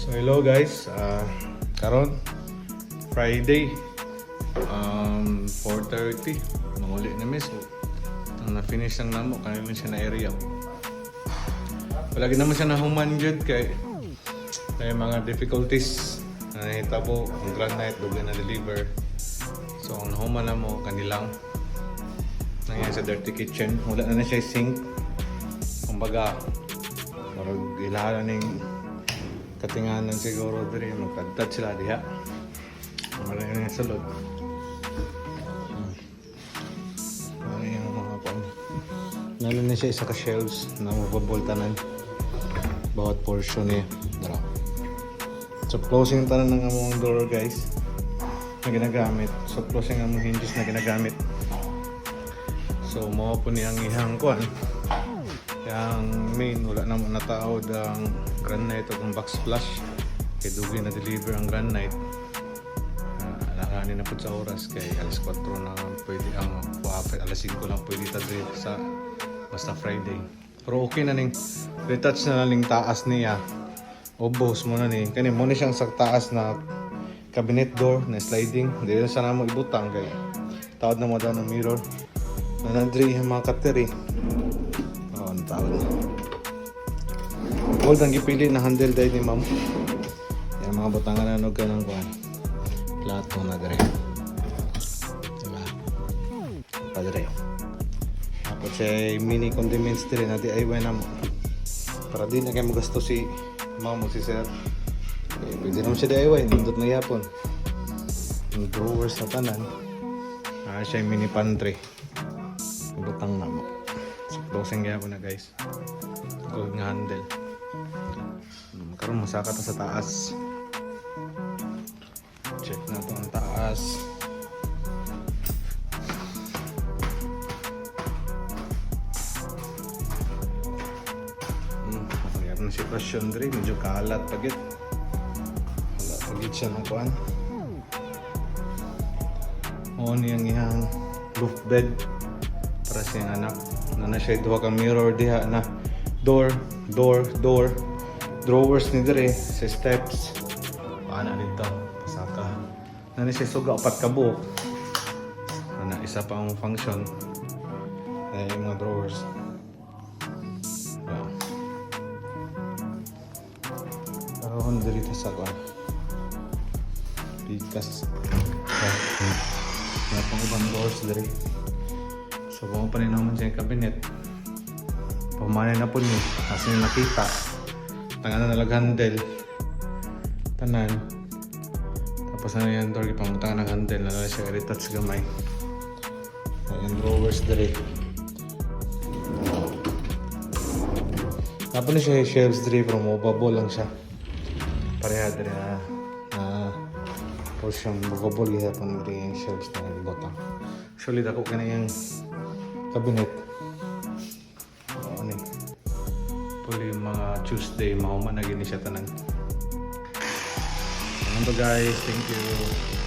So hello guys, karon Friday 4:30 manguli na miss. Ang na-finish lang namo kanina siya na area. Palagi naman siya na human jud kay may mga difficulties na nahitabo ang granite doble na deliver. So ang human na mo kanilang nangyari sa dirty kitchen. Wala na siya sink. Kumbaga marag ilahan ning katinganan siguro diri magkadtad sila diha. Marami na sa loob. Ano yung mga pang nalo na siya isa ka shelves na mababoltanan bawat portion niya. Dara. So closing tanan ng among door guys na ginagamit. So closing among hinges na ginagamit. So mao po niyang ihang kuan. Yang main wala na mo nataod ang granite o ang backsplash kay dugay na deliver ang granite. Alakanin na po sa oras kay alas 4 na pwede ang alas 5 lang pwede tadrip sa basta Friday. Pero okay na ning retouch na lang taas niya. Obos mo na ni kani mo ni siyang sa taas na cabinet door na sliding. Dili na sana mo ibutang kay taod na mo daw ng mirror. Nanandri yung mga kateri. Tawag gold ang gipili na handle dahil ni ma'am. Yan mga butangan na nog ka ng kuhan plato na dere diba padre tapos siya mini condiments dere na DIY na mo para di na kayo magasto si ma'am o si sir pwede naman siya DIY nindot na yapon yung drawers na tanan siya yung mini pantry butang na mo. Closing kaya ko na guys. Gold nga handle. Karon masaka ta sa taas. Check na to ang taas. Mayroon na sitwasyon diri. Medyo kalat pagit. Wala pagit siya ng kuhan. O niyang ihang roof bed para siyang anak. Na siya duha ka mirror diha na door drawers ni dire sa steps paana dito pasaka na siya suga upat ka buok na isa pa ang function ay mga drawers karon dito sa kuan pikas na pang ibang doors dire. So kung pa rin naman siya yung cabinet pamanay na po niyo kasi nakita tangan na nag-handle tanan tapos na yung door ipangutang ng handle na siya retouch gamay yung drawers dali tapos na siya yung shelves dali pero movable lang siya pareha dali na portion movable kaya pa yung shelves na nagbotang actually dako ka na yung cabinet. Ano puli mga Tuesday mahuman na gini siya tanan. Ano ba guys? Thank you.